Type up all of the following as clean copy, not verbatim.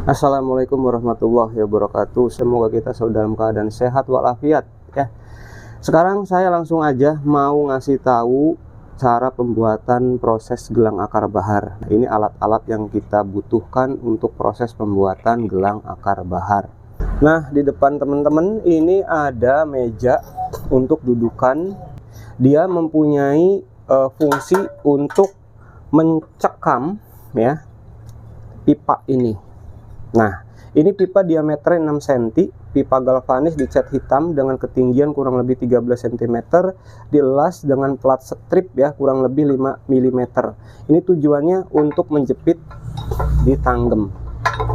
Assalamualaikum warahmatullahi wabarakatuh. Semoga kita selalu dalam keadaan sehat walafiat ya. Sekarang saya langsung aja mau ngasih tahu cara pembuatan proses gelang akar bahar. Ini alat-alat yang kita butuhkan untuk proses pembuatan gelang akar bahar. Nah, di depan teman-teman ini ada meja untuk dudukan. Dia mempunyai fungsi untuk mencekam ya pipa ini. Nah, ini pipa diameternya 6 cm, pipa galvanis dicat hitam dengan ketinggian kurang lebih 13 cm, dielas dengan plat strip ya kurang lebih 5 mm. Ini tujuannya untuk menjepit di tanggem.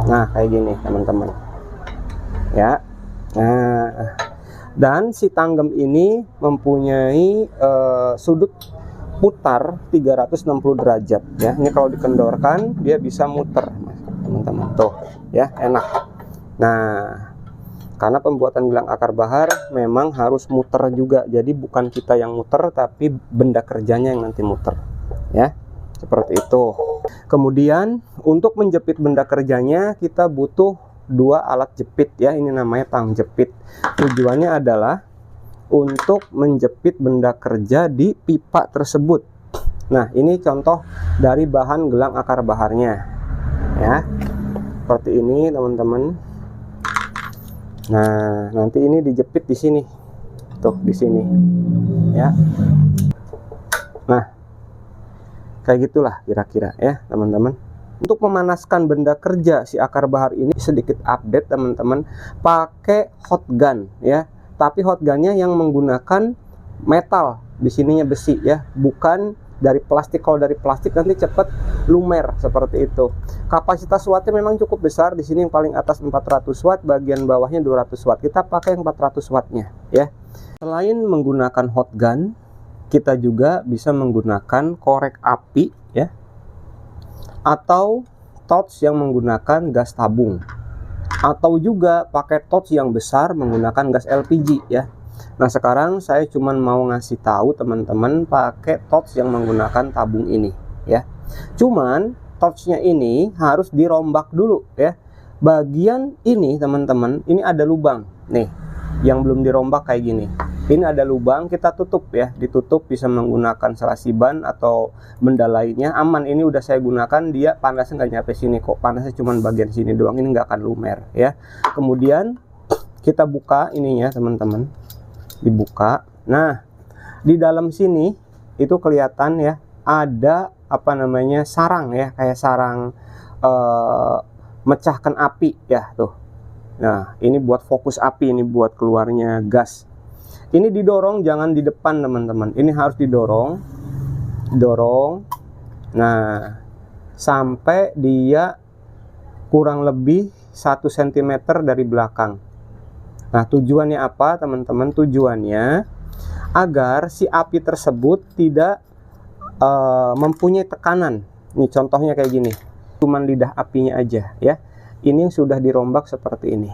Nah, kayak gini teman-teman. Ya. Nah, dan si tanggem ini mempunyai sudut putar 360 derajat ya. Ini kalau dikendorkan dia bisa muter teman-teman, tuh ya, enak. Nah, karena pembuatan gelang akar bahar memang harus muter juga, jadi bukan kita yang muter tapi benda kerjanya yang nanti muter ya, seperti itu. Kemudian untuk menjepit benda kerjanya kita butuh dua alat jepit ya, ini namanya tang jepit. Tujuannya adalah untuk menjepit benda kerja di pipa tersebut. Nah, ini contoh dari bahan gelang akar baharnya ya, seperti ini teman-teman. Nah, nanti ini dijepit di sini, tuh di sini ya. Nah, kayak gitulah kira-kira ya teman-teman. Untuk memanaskan benda kerja si akar bahar ini sedikit update teman-teman, pakai hot gun ya, tapi hot gunnya yang menggunakan metal, di sininya besi ya, bukan dari plastik. Kalau dari plastik nanti cepat lumer seperti itu. Kapasitas wattnya memang cukup besar. Di sini yang paling atas 400 watt, bagian bawahnya 200 watt. Kita pakai yang 400 wattnya ya. Selain menggunakan hot gun, kita juga bisa menggunakan korek api ya, atau torch yang menggunakan gas tabung, atau juga pakai torch yang besar menggunakan gas LPG ya. Nah, sekarang saya cuman mau ngasih tahu teman-teman pakai torch yang menggunakan tabung ini ya. Cuman torchnya ini harus dirombak dulu ya. Bagian ini teman-teman, ini ada lubang nih yang belum dirombak kayak gini. Ini ada lubang, kita tutup ya. Ditutup bisa menggunakan selasi ban atau benda lainnya. Aman, ini udah saya gunakan, dia panasnya nggak nyampe sini kok. Panasnya cuman bagian sini doang, ini nggak akan lumer ya. Kemudian kita buka ininya teman-teman, dibuka. Nah, di dalam sini itu kelihatan ya, ada apa namanya, sarang ya, kayak sarang mecahkan api ya tuh. Nah, ini buat fokus api, ini buat keluarnya gas. Ini didorong, jangan di depan teman-teman, ini harus didorong, nah sampai dia kurang lebih 1 cm dari belakang. Nah, tujuannya apa teman-teman? Tujuannya agar si api tersebut tidak mempunyai tekanan. Nih contohnya kayak gini, cuman lidah apinya aja ya. Ini yang sudah dirombak seperti ini.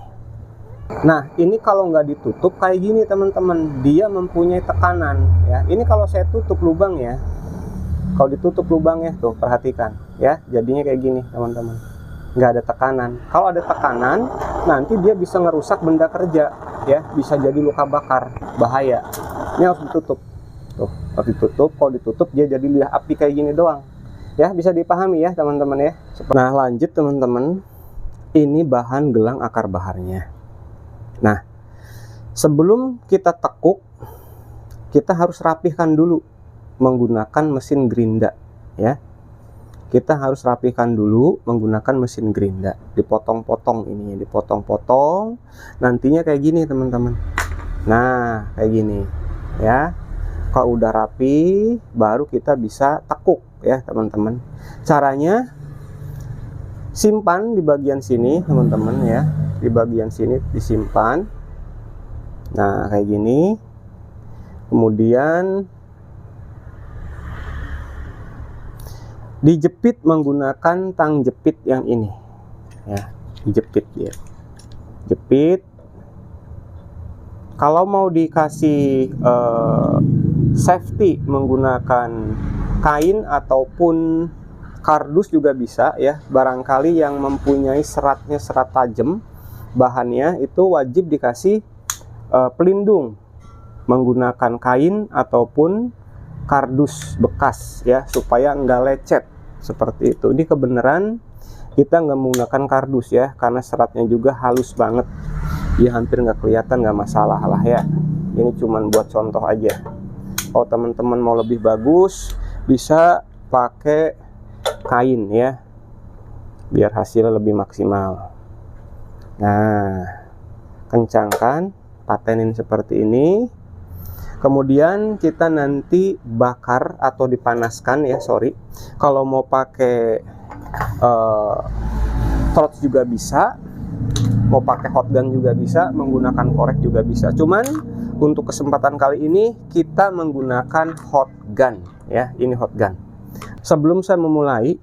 Nah, ini kalau nggak ditutup kayak gini teman-teman, dia mempunyai tekanan ya. Ini kalau saya tutup lubang ya, kalau ditutup lubangnya tuh perhatikan ya, jadinya kayak gini teman-teman, nggak ada tekanan. Kalau ada tekanan nanti dia bisa ngerusak benda kerja ya, bisa jadi luka bakar, bahaya. Ini harus ditutup tuh, harus ditutup. Kalau ditutup dia jadi lidah api kayak gini doang ya, bisa dipahami ya teman-teman ya. Nah, lanjut teman-teman, ini bahan gelang akar baharnya. Nah, sebelum kita tekuk, kita harus rapihkan dulu menggunakan mesin gerinda ya. Kita harus rapihkan dulu menggunakan mesin gerinda. Dipotong-potong ininya, dipotong-potong. Nantinya kayak gini teman-teman. Nah, kayak gini ya. Kalau udah rapi, baru kita bisa tekuk ya teman-teman. Caranya simpan di bagian sini teman-teman ya. Di bagian sini disimpan. Nah, kayak gini. Kemudian dijepit menggunakan tang jepit yang ini ya, dijepit dia. Jepit. Kalau mau dikasih safety menggunakan kain ataupun kardus juga bisa ya. Barangkali yang mempunyai serat tajam bahannya itu wajib dikasih pelindung menggunakan kain ataupun kardus bekas ya, supaya nggak lecet seperti itu. Ini kebenaran kita nggak menggunakan kardus ya, karena seratnya juga halus banget ya, hampir nggak kelihatan, nggak masalah lah ya. Ini cuman buat contoh aja. Kalau teman-teman mau lebih bagus bisa pakai kain ya, biar hasilnya lebih maksimal. Nah, kencangkan, patenin seperti ini. Kemudian kita nanti bakar atau dipanaskan ya, kalau mau pakai torch juga bisa, mau pakai hot gun juga bisa, menggunakan korek juga bisa. Cuman untuk kesempatan kali ini kita menggunakan hot gun ya, ini hot gun. Sebelum saya memulai,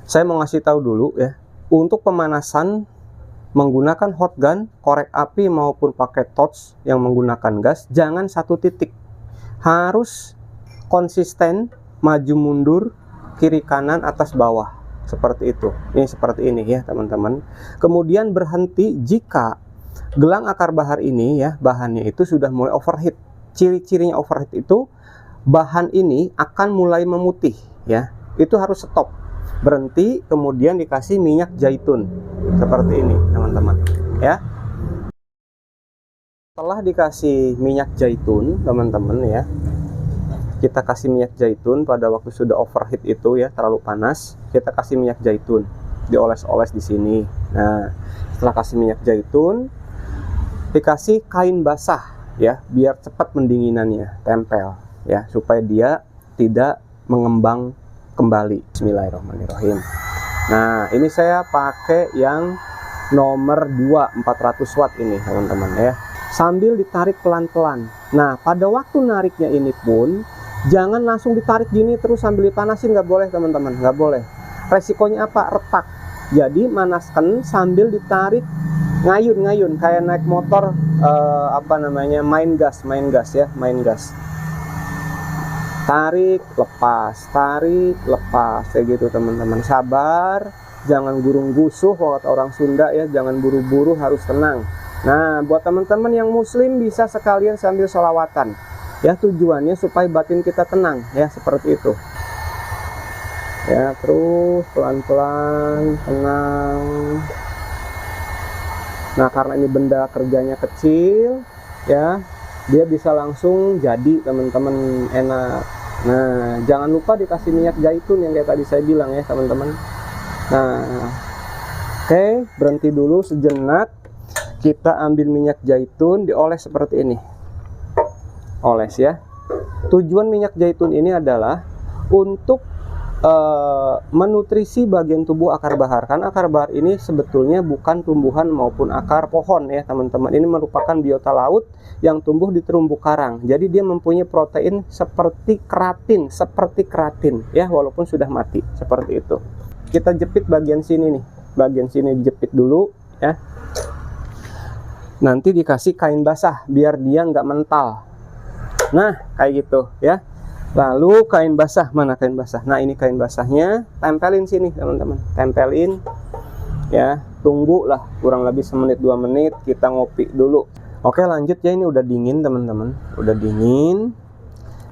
saya mau ngasih tahu dulu ya, untuk pemanasan menggunakan hot gun, korek api maupun pakai torch yang menggunakan gas, jangan satu titik, harus konsisten, maju mundur, kiri kanan, atas bawah, seperti itu. Ini seperti ini ya teman-teman. Kemudian berhenti jika gelang akar bahar ini ya, bahannya itu sudah mulai overheat. Ciri-cirinya overheat itu bahan ini akan mulai memutih ya, itu harus stop, berhenti, kemudian dikasih minyak zaitun seperti ini teman-teman ya. Setelah dikasih minyak zaitun teman-teman ya, kita kasih minyak zaitun pada waktu sudah overheat itu ya, terlalu panas, kita kasih minyak zaitun, dioles-oles di sini. Nah, setelah kasih minyak zaitun, dikasih kain basah ya, biar cepat pendinginannya, tempel ya, supaya dia tidak mengembang kembali. Bismillahirrahmanirrahim. Nah, ini saya pakai yang nomor 2 400 watt ini teman-teman ya, sambil ditarik pelan-pelan. Nah, pada waktu nariknya ini pun jangan langsung ditarik gini terus sambil dipanasin, nggak boleh teman-teman, nggak boleh. Resikonya apa? Retak. Jadi manaskan sambil ditarik, ngayun-ngayun kayak naik motor main gas ya, main gas. Tarik, lepas, kayak gitu teman-teman. Sabar, jangan gurung-gusuh kalau kata orang Sunda ya, jangan buru-buru, harus tenang. Nah, buat teman-teman yang muslim bisa sekalian sambil sholawatan ya, tujuannya supaya batin kita tenang ya, seperti itu ya. Terus pelan-pelan, tenang. Nah, karena ini benda kerjanya kecil ya, dia bisa langsung jadi teman-teman, enak. Nah, jangan lupa dikasih minyak zaitun yang kayak tadi saya bilang ya teman-teman. Nah, oke, berhenti dulu sejenak. Kita ambil minyak zaitun, dioles seperti ini, oles ya. Tujuan minyak zaitun ini adalah untuk menutrisi bagian tubuh akar bahar, karena akar bahar ini sebetulnya bukan tumbuhan maupun akar pohon ya teman-teman. Ini merupakan biota laut yang tumbuh di terumbu karang. Jadi dia mempunyai protein seperti keratin ya, walaupun sudah mati, seperti itu. Kita jepit bagian sini nih, bagian sini dijepit dulu ya. Nanti dikasih kain basah biar dia nggak mental. Nah, kayak gitu ya. Lalu kain basah, mana kain basah? Nah, ini kain basahnya, tempelin sini teman-teman, tempelin ya. Tunggu lah kurang lebih semenit 2 menit, kita ngopi dulu. Oke, lanjut ya, ini udah dingin teman-teman, udah dingin.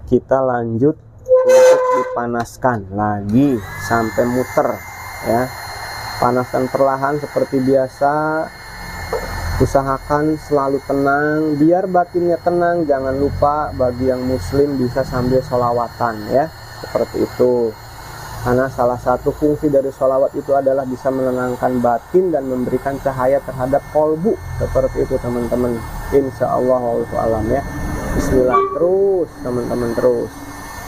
Kita lanjut untuk dipanaskan lagi sampai muter ya. Panaskan perlahan seperti biasa. Usahakan selalu tenang, biar batinnya tenang. Jangan lupa bagi yang muslim bisa sambil sholawatan ya, seperti itu. Karena salah satu fungsi dari sholawat itu adalah bisa menenangkan batin dan memberikan cahaya terhadap kolbu, seperti itu teman-teman. Insya Allah, wallahu alam ya. Bismillah terus teman-teman, terus.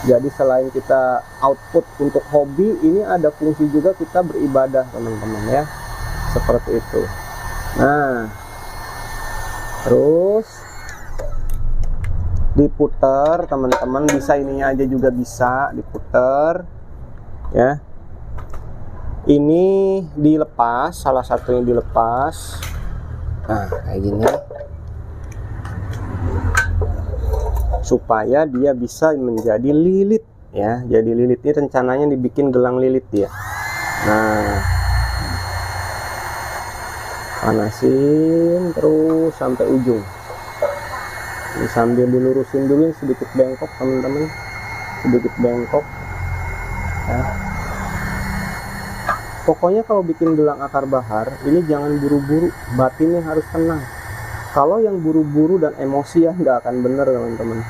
Jadi selain kita output untuk hobi, ini ada fungsi juga kita beribadah teman-teman ya, seperti itu. Nah, terus diputer teman-teman, bisa ininya aja juga bisa diputer ya. Ini dilepas, salah satunya dilepas. Nah, kayak gini supaya dia bisa menjadi lilit ya. Jadi lilit ini rencananya dibikin gelang lilit dia. Nah, panasin terus sampai ujung. Ini sambil dilurusin dulu, sedikit bengkok teman-teman, sedikit bengkok ya. Pokoknya kalau bikin gelang akar bahar ini jangan buru-buru, batinnya harus tenang. Kalau yang buru-buru dan emosian nggak akan bener teman-teman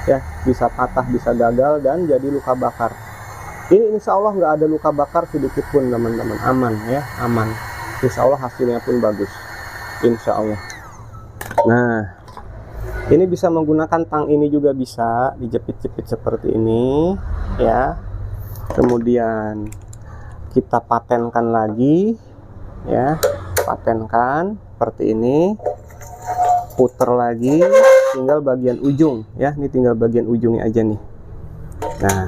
ya, bisa patah, bisa gagal, dan jadi luka bakar. Ini insya Allah nggak ada luka bakar sedikit pun teman-teman, aman ya, aman. Insya Allah hasilnya pun bagus, insya Allah. Nah, ini bisa menggunakan tang ini juga bisa dijepit-jepit seperti ini ya. Kemudian kita patenkan lagi ya, patenkan seperti ini, puter lagi, tinggal bagian ujung ya. Ini tinggal bagian ujungnya aja nih. Nah,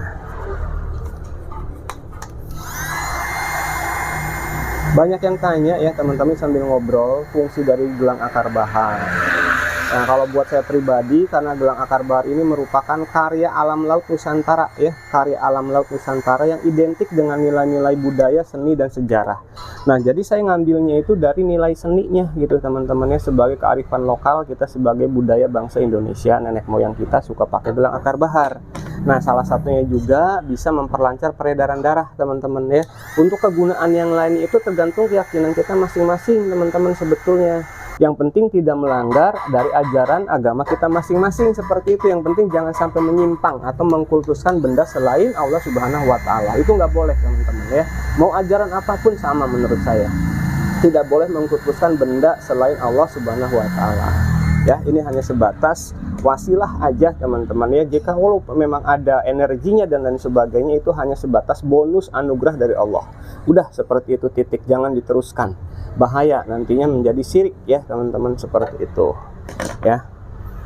banyak yang tanya ya teman-teman sambil ngobrol fungsi dari gelang akar bahar. Nah, kalau buat saya pribadi, karena gelang akar bahar ini merupakan karya alam laut Nusantara ya, karya alam laut Nusantara yang identik dengan nilai-nilai budaya, seni, dan sejarah. Nah, jadi saya ngambilnya itu dari nilai seninya gitu teman-teman ya, sebagai kearifan lokal kita, sebagai budaya bangsa Indonesia, nenek moyang kita suka pakai gelang akar bahar. Nah, salah satunya juga bisa memperlancar peredaran darah teman-teman ya. Untuk kegunaan yang lain itu tergantung keyakinan kita masing-masing teman-teman sebetulnya. Yang penting tidak melanggar dari ajaran agama kita masing-masing, seperti itu. Yang penting jangan sampai menyimpang atau mengkultuskan benda selain Allah Subhanahu wa Ta'ala. Itu nggak boleh teman-teman ya. Mau ajaran apapun sama menurut saya, tidak boleh mengkultuskan benda selain Allah Subhanahu wa Ta'ala ya. Ini hanya sebatas wasilah aja teman-teman ya. Jika kalau memang ada energinya dan lain sebagainya, itu hanya sebatas bonus anugerah dari Allah. Udah seperti itu, titik, jangan diteruskan, bahaya nantinya menjadi syirik ya teman-teman, seperti itu ya.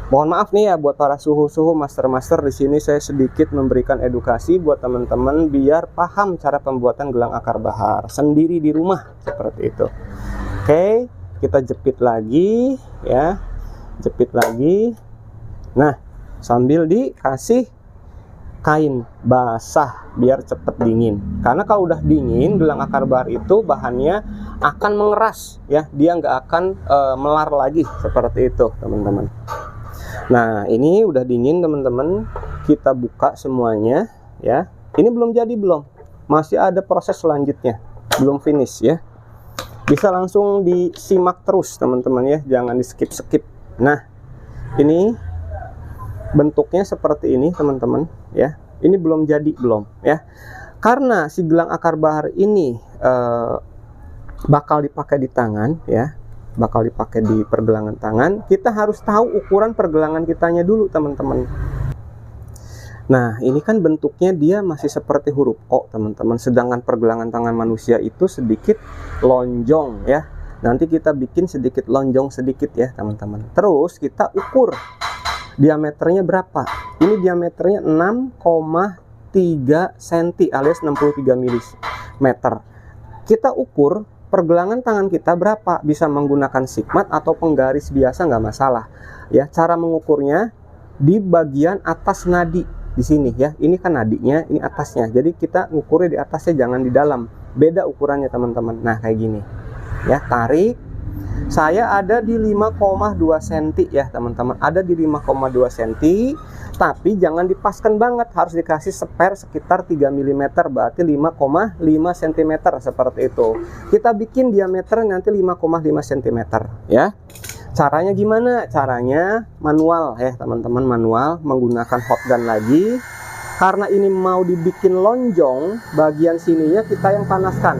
Mohon maaf nih ya buat para suhu-suhu, master-master, di sini saya sedikit memberikan edukasi buat teman-teman biar paham cara pembuatan gelang akar bahar sendiri di rumah, seperti itu. Oke, kita jepit lagi ya, jepit lagi. Nah, sambil dikasih kain basah biar cepet dingin, karena kalau udah dingin gelang akar bahar itu bahannya akan mengeras ya, dia nggak akan melar lagi, seperti itu teman-teman. Nah, ini udah dingin teman-teman, kita buka semuanya ya. Ini belum jadi, belum, masih ada proses selanjutnya, belum finish ya. Bisa langsung disimak terus teman-teman ya, jangan di skip-skip. Nah, ini bentuknya seperti ini teman-teman ya. Ini belum jadi, belum ya, karena si gelang akar bahar ini bakal dipakai di tangan ya, bakal dipakai di pergelangan tangan. Kita harus tahu ukuran pergelangan kitanya dulu teman-teman. Nah, ini kan bentuknya dia masih seperti huruf O teman-teman, sedangkan pergelangan tangan manusia itu sedikit lonjong ya. Nanti kita bikin sedikit lonjong sedikit ya teman-teman. Terus kita ukur diameternya berapa. Ini diameternya 6,3 cm alias 63 mm. Kita ukur pergelangan tangan kita berapa, bisa menggunakan sigmat atau penggaris biasa, nggak masalah ya. Cara mengukurnya di bagian atas nadi di sini ya. Ini kan nadinya, ini atasnya, jadi kita ngukurnya di atasnya, jangan di dalam. Beda ukurannya teman-teman. Nah, kayak gini ya, tarik. Saya ada di 5,2 cm ya teman-teman, ada di 5,2 cm, tapi jangan dipaskan banget, harus dikasih spare sekitar 3 mm, berarti 5,5 cm, seperti itu. Kita bikin diameter nanti 5,5 cm ya. Caranya gimana? Caranya manual ya teman-teman, manual menggunakan hot gun lagi. Karena ini mau dibikin lonjong, bagian sininya kita yang panaskan.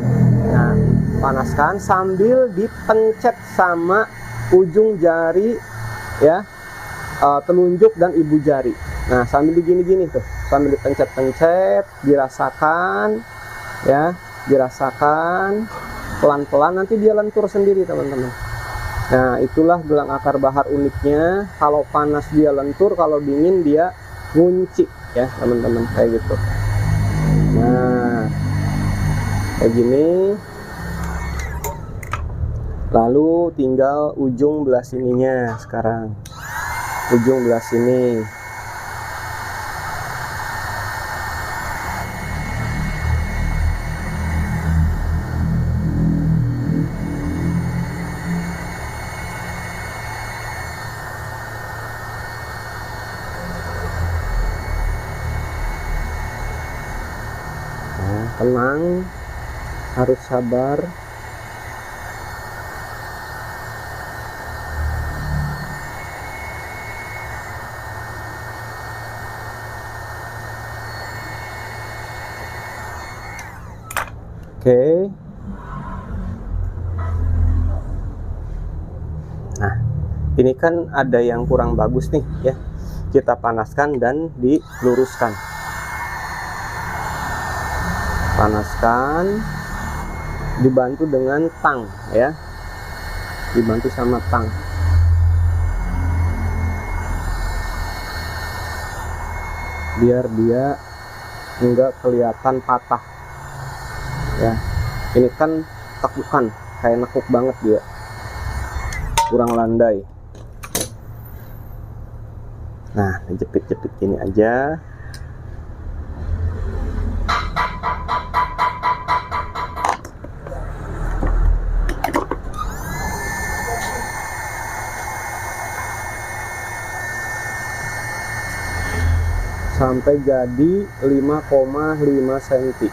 Nah, panaskan sambil dipencet sama ujung jari ya, telunjuk dan ibu jari. Nah, sambil digini-gini tuh, sambil dipencet-pencet, dirasakan ya, dirasakan pelan-pelan, nanti dia lentur sendiri teman-teman. Nah, itulah gelang akar bahar uniknya. Kalau panas dia lentur, kalau dingin dia ngunci ya teman-teman, kayak gitu. Nah, kayak gini. Lalu tinggal ujung belah sininya sekarang, ujung belah sini. tenang, harus sabar. Oke. Nah, ini kan ada yang kurang bagus nih ya. Kita panaskan dan diluruskan. Panaskan, dibantu dengan tang ya. Dibantu sama tang. Biar dia enggak kelihatan patah. Ya, ini kan tekukan, kayak nekuk banget dia, kurang landai. Nah, jepit-jepit gini aja. Sampai jadi 5,5 cm.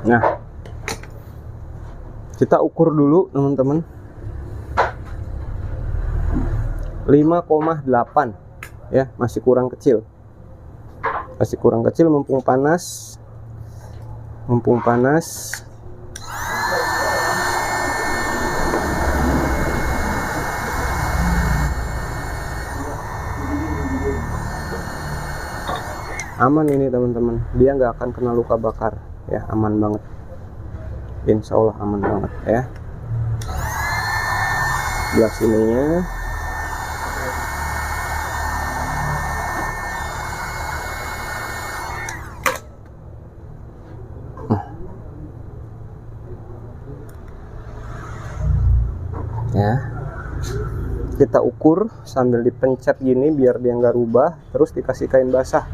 Nah, kita ukur dulu teman-teman. 5,8 ya, masih kurang kecil. Masih kurang kecil, mumpung panas. Mumpung panas. Aman ini teman-teman, dia nggak akan kena luka bakar ya, aman banget, insya Allah aman banget ya. Belah sininya. Ya, kita ukur sambil dipencet gini biar dia nggak rubah, terus dikasih kain basah.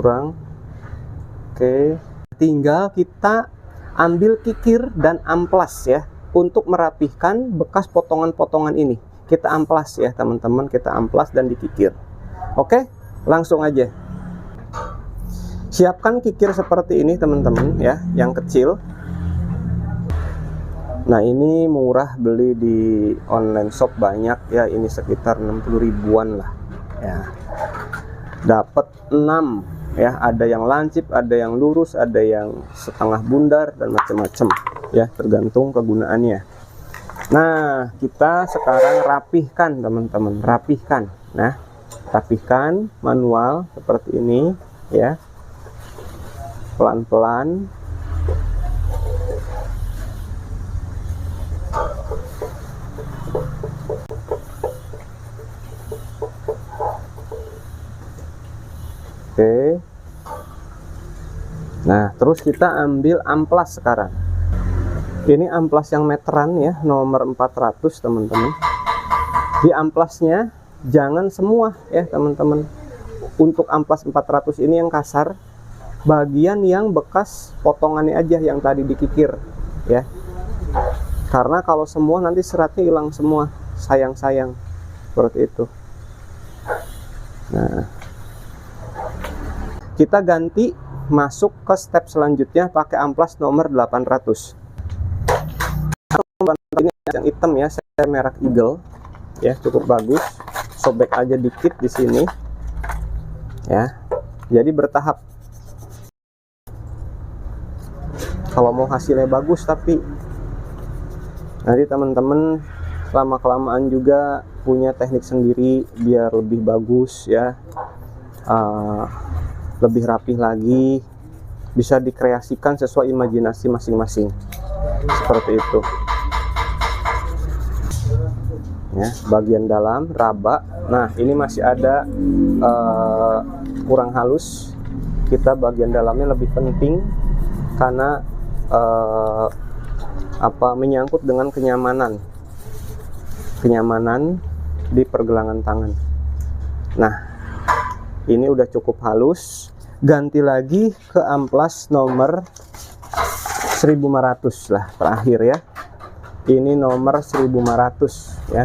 Kurang. Oke, tinggal kita ambil kikir dan amplas ya, untuk merapihkan bekas potongan-potongan ini. Kita amplas ya teman-teman, kita amplas dan dikikir. Oke, langsung aja. Siapkan kikir seperti ini teman-teman ya, yang kecil. Nah, ini murah, beli di online shop banyak ya, ini sekitar 60 ribuan lah ya. Dapat 6 ya, ada yang lancip, ada yang lurus, ada yang setengah bundar dan macam-macam ya, tergantung kegunaannya. Nah, kita sekarang rapihkan teman-teman, rapihkan. Nah, rapihkan manual seperti ini ya, pelan-pelan. Oke. Nah, terus kita ambil amplas sekarang. Ini amplas yang meteran ya, nomor 400 teman-teman. Di amplasnya jangan semua ya teman-teman. Untuk amplas 400 ini yang kasar, bagian yang bekas potongannya aja yang tadi dikikir ya. Karena kalau semua nanti seratnya hilang semua, sayang-sayang seperti itu. Nah, kita ganti masuk ke step selanjutnya pakai amplas nomor 800. Ini yang hitam ya, saya merek Eagle ya, cukup bagus. Sobek aja dikit di sini ya. Jadi bertahap. Kalau mau hasilnya bagus, tapi nanti teman-teman lama kelamaan juga punya teknik sendiri biar lebih bagus ya. Lebih rapih lagi, bisa dikreasikan sesuai imajinasi masing-masing seperti itu ya. Bagian dalam raba, nah ini masih ada kurang halus, kita bagian dalamnya lebih penting karena menyangkut dengan kenyamanan di pergelangan tangan. Nah, ini udah cukup halus. Ganti lagi ke amplas nomor 1500 lah terakhir ya. Ini nomor 1500 ya.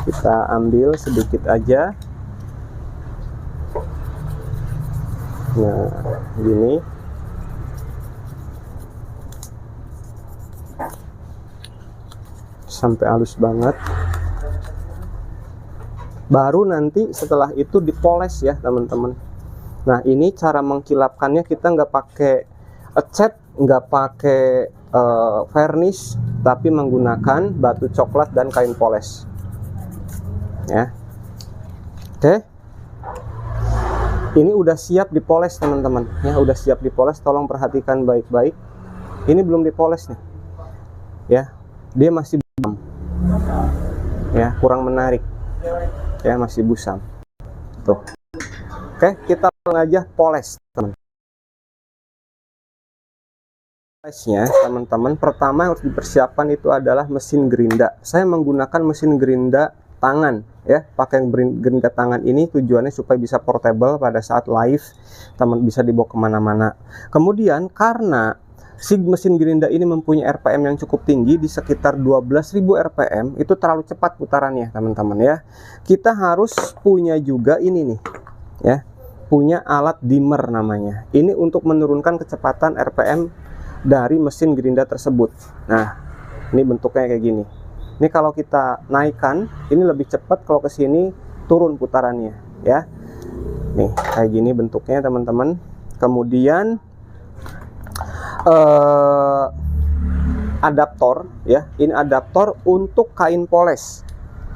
Kita ambil sedikit aja. Nah, gini. Sampai halus banget. Baru nanti setelah itu dipoles ya teman-teman. Nah, ini cara mengkilapkannya, kita nggak pakai cat, nggak pakai varnish, tapi menggunakan batu coklat dan kain poles ya. Oke, ini udah siap dipoles teman-teman ya, udah siap dipoles. Tolong perhatikan baik-baik, ini belum dipoles nih ya, dia masih busam ya, kurang menarik ya, masih busam tuh. Oke, kita langsung aja poles teman. Polesnya teman-teman, pertama yang harus dipersiapkan itu adalah mesin gerinda. Saya menggunakan mesin gerinda tangan ya, pakai gerinda tangan ini tujuannya supaya bisa portable pada saat live, teman bisa dibawa kemana-mana. Kemudian karena si mesin gerinda ini mempunyai RPM yang cukup tinggi, di sekitar 12.000 RPM, itu terlalu cepat putarannya teman-teman ya. Kita harus punya juga ini nih ya, punya alat dimmer namanya. Ini untuk menurunkan kecepatan RPM dari mesin gerinda tersebut. Nah, ini bentuknya kayak gini. Ini kalau kita naikkan, ini lebih cepat, kalau ke sini turun putarannya ya. Nih, kayak gini bentuknya teman-teman. Kemudian adaptor ya. Ini adaptor untuk kain poles.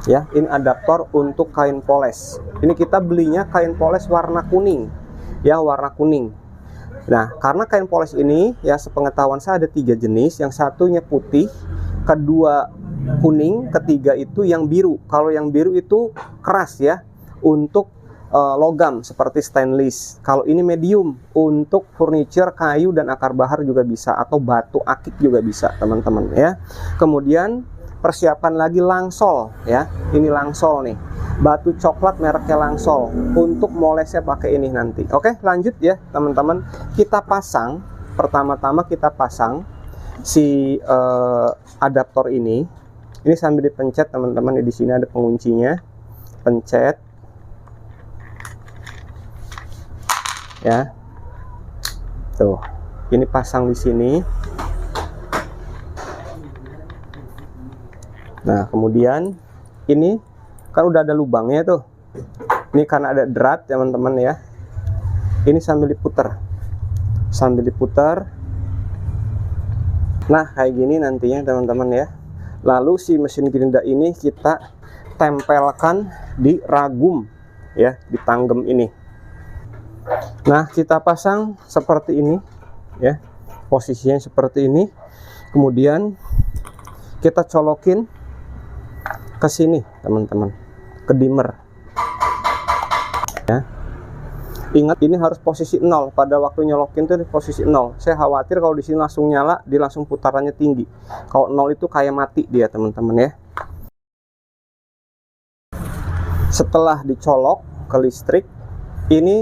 Ya, ini adaptor untuk kain poles. Ini kita belinya kain poles warna kuning ya, warna kuning. Nah, karena kain poles ini ya, sepengetahuan saya ada 3 jenis. Yang satunya putih, kedua kuning, ketiga itu yang biru. Kalau yang biru itu keras ya, untuk logam seperti stainless. Kalau ini medium, untuk furniture, kayu dan akar bahar juga bisa, atau batu akik juga bisa teman-teman ya. Kemudian persiapan lagi langsol ya, ini langsol nih, batu coklat mereknya Langsol. Untuk molesnya pakai ini nanti. Oke, lanjut ya teman-teman. Kita pasang, pertama-tama kita pasang si adaptor ini. Ini sambil dipencet teman-teman. Di sini ada penguncinya, pencet ya. Tuh, ini pasang di sini. Nah, kemudian ini kan udah ada lubangnya tuh. Ini karena ada drat teman-teman ya. Ini sambil diputar. Sambil diputar. Nah, kayak gini nantinya teman-teman ya. Lalu si mesin gerinda ini kita tempelkan di ragum ya, di tanggem ini. Nah, kita pasang seperti ini ya. Posisinya seperti ini. Kemudian kita colokin ke sini teman-teman, ke dimmer ya. Ingat, ini harus posisi 0 pada waktu nyolokin tuh, di posisi 0. Saya khawatir kalau di sini langsung nyala, dia langsung putarannya tinggi. Kalau 0 itu kayak mati dia teman-teman ya. Setelah dicolok ke listrik, ini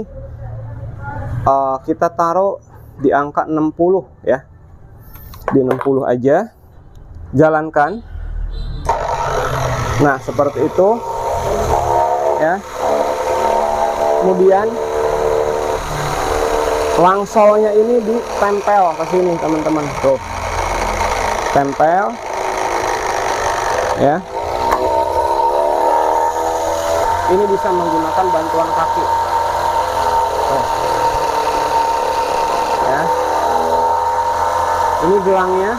kita taruh di angka 60 ya, di 60 aja, jalankan. Nah, seperti itu ya. Kemudian langsolnya ini ditempel ke sini teman-teman. Tuh, tempel ya. Ini bisa menggunakan bantuan kaki. Tuh. Ya. Ini gelangnya.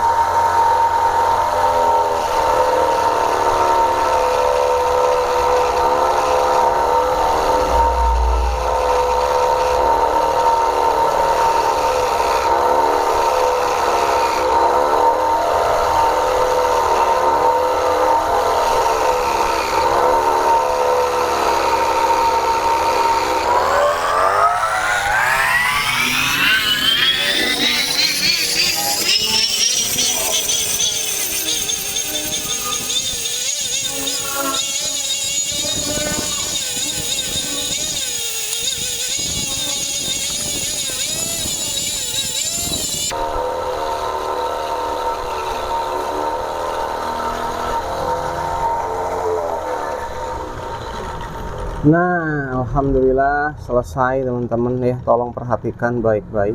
Nah, alhamdulillah selesai teman-teman ya. Tolong perhatikan baik-baik.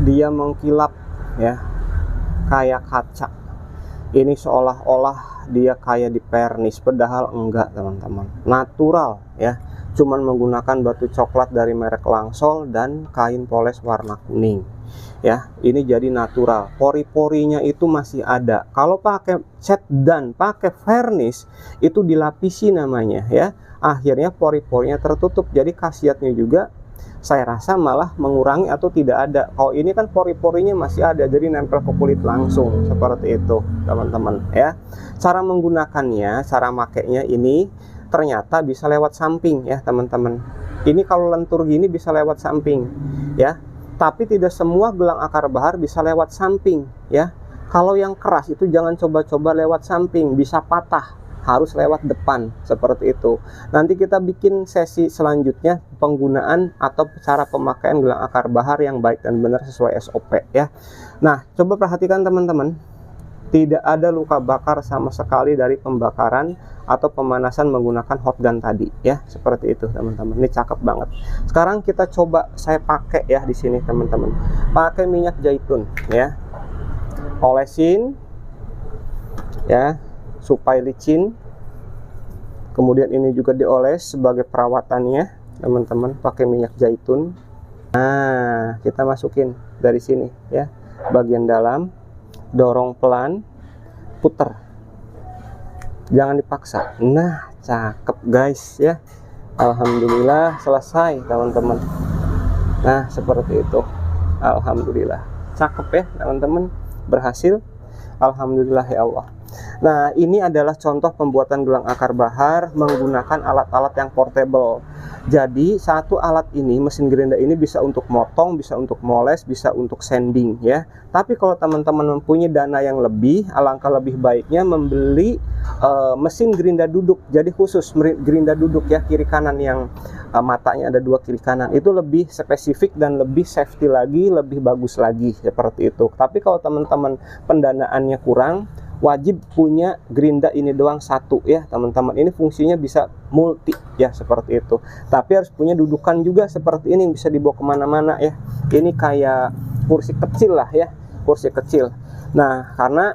Dia mengkilap ya, kayak kaca. Ini seolah-olah dia kayak di pernis, padahal enggak teman-teman. Natural ya. Cuman menggunakan batu coklat dari merek Langsol dan kain poles warna kuning. Ya, ini jadi natural. Pori-porinya itu masih ada. Kalau pakai cat dan pakai varnish itu dilapisi namanya ya. Akhirnya pori-porinya tertutup. Jadi khasiatnya juga saya rasa malah mengurangi atau tidak ada. Kalau ini kan pori-porinya masih ada, jadi nempel ke kulit langsung seperti itu teman-teman ya. Cara menggunakannya, cara makainya ini ternyata bisa lewat samping ya teman-teman. Ini kalau lentur gini bisa lewat samping ya. Tapi tidak semua gelang akar bahar bisa lewat samping ya. Kalau yang keras itu jangan coba-coba lewat samping, bisa patah. Harus lewat depan seperti itu. Nanti kita bikin sesi selanjutnya penggunaan atau cara pemakaian gelang akar bahar yang baik dan benar sesuai SOP ya. Nah, coba perhatikan teman-teman, tidak ada luka bakar sama sekali dari pembakaran atau pemanasan menggunakan hot gun tadi ya, seperti itu teman-teman. Ini cakep banget. Sekarang kita coba saya pakai ya di sini teman-teman. Pakai minyak zaitun ya. Olesin ya supaya licin. Kemudian ini juga dioles sebagai perawatannya teman-teman, pakai minyak zaitun. Nah, kita masukin dari sini ya, bagian dalam, dorong pelan, puter, jangan dipaksa. Nah, cakep guys ya. Alhamdulillah selesai teman-teman. Nah, seperti itu. Alhamdulillah cakep ya teman-teman, berhasil. Alhamdulillah ya Allah. Nah, ini adalah contoh pembuatan gelang akar bahar menggunakan alat-alat yang portable. Jadi satu alat ini, mesin gerinda ini bisa untuk motong, bisa untuk moles, bisa untuk sanding ya. Tapi kalau teman-teman mempunyai dana yang lebih, alangkah lebih baiknya membeli mesin gerinda duduk. Jadi khusus gerinda duduk ya, kiri kanan, yang matanya ada dua kiri kanan. Itu lebih spesifik dan lebih safety lagi, lebih bagus lagi seperti itu. Tapi kalau teman-teman pendanaannya kurang, wajib punya gerinda ini doang satu ya teman-teman. Ini fungsinya bisa multi ya, seperti itu. Tapi harus punya dudukan juga seperti ini, bisa dibawa kemana-mana ya. Ini kayak kursi kecil lah ya, kursi kecil. Nah, karena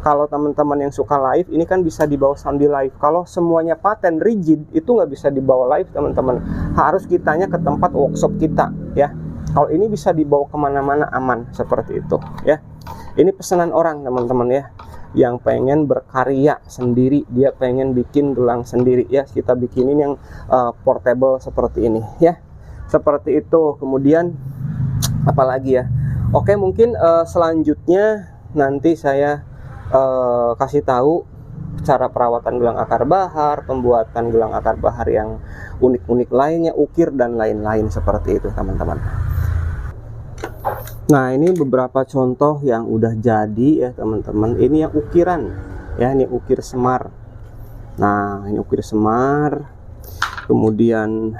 kalau teman-teman yang suka live, ini kan bisa dibawa sambil live. Kalau semuanya paten rigid, itu nggak bisa dibawa live teman-teman. Harus kitanya ke tempat workshop kita ya. Kalau ini bisa dibawa kemana-mana aman seperti itu ya. Ini pesanan orang teman-teman ya, yang pengen berkarya sendiri, dia pengen bikin gelang sendiri ya, kita bikinin yang portable seperti ini ya, seperti itu. Kemudian apalagi ya, oke, mungkin selanjutnya nanti saya kasih tahu cara perawatan gelang akar bahar, pembuatan gelang akar bahar yang unik-unik lainnya, ukir dan lain-lain seperti itu teman-teman. Nah, ini beberapa contoh yang udah jadi ya teman-teman. Ini yang ukiran ya, ini ukir semar. Nah, ini ukir semar. Kemudian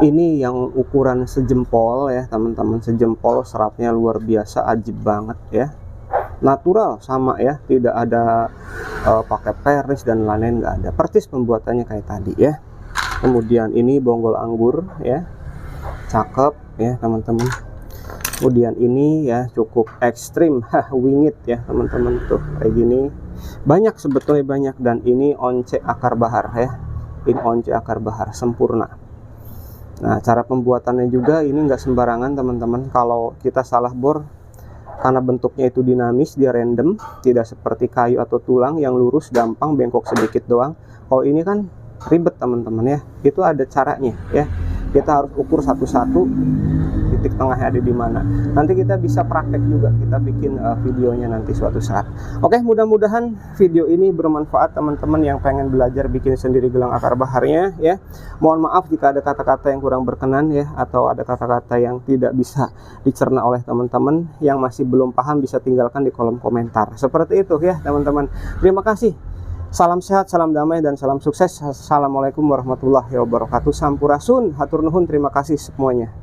ini yang ukuran sejempol ya teman-teman, sejempol, seratnya luar biasa, ajib banget ya. Natural sama ya, tidak ada pakai pernis dan lain-lain, nggak ada. Persis pembuatannya kayak tadi ya. Kemudian ini bonggol anggur ya, cakep ya teman-teman. Kemudian ini ya cukup ekstrim, wingit ya teman-teman, tuh kayak gini. Banyak sebetulnya, banyak. Dan ini once akar bahar ya, ini once akar bahar sempurna. Nah, cara pembuatannya juga ini nggak sembarangan teman-teman. Kalau kita salah bor, karena bentuknya itu dinamis, dia random, tidak seperti kayu atau tulang yang lurus, gampang, bengkok sedikit doang. Kalau ini kan ribet teman-teman ya, itu ada caranya ya. Kita harus ukur satu-satu titik tengahnya ada di mana. Nanti kita bisa praktek juga, kita bikin videonya nanti suatu saat. Oke, mudah-mudahan video ini bermanfaat teman-teman yang pengen belajar bikin sendiri gelang akar baharnya ya. Mohon maaf jika ada kata-kata yang kurang berkenan ya, atau ada kata-kata yang tidak bisa dicerna oleh teman-teman. Yang masih belum paham bisa tinggalkan di kolom komentar. Seperti itu ya teman-teman. Terima kasih. Salam sehat, salam damai, dan salam sukses. Assalamualaikum warahmatullahi wabarakatuh. Sampurasun, hatur nuhun, terima kasih semuanya.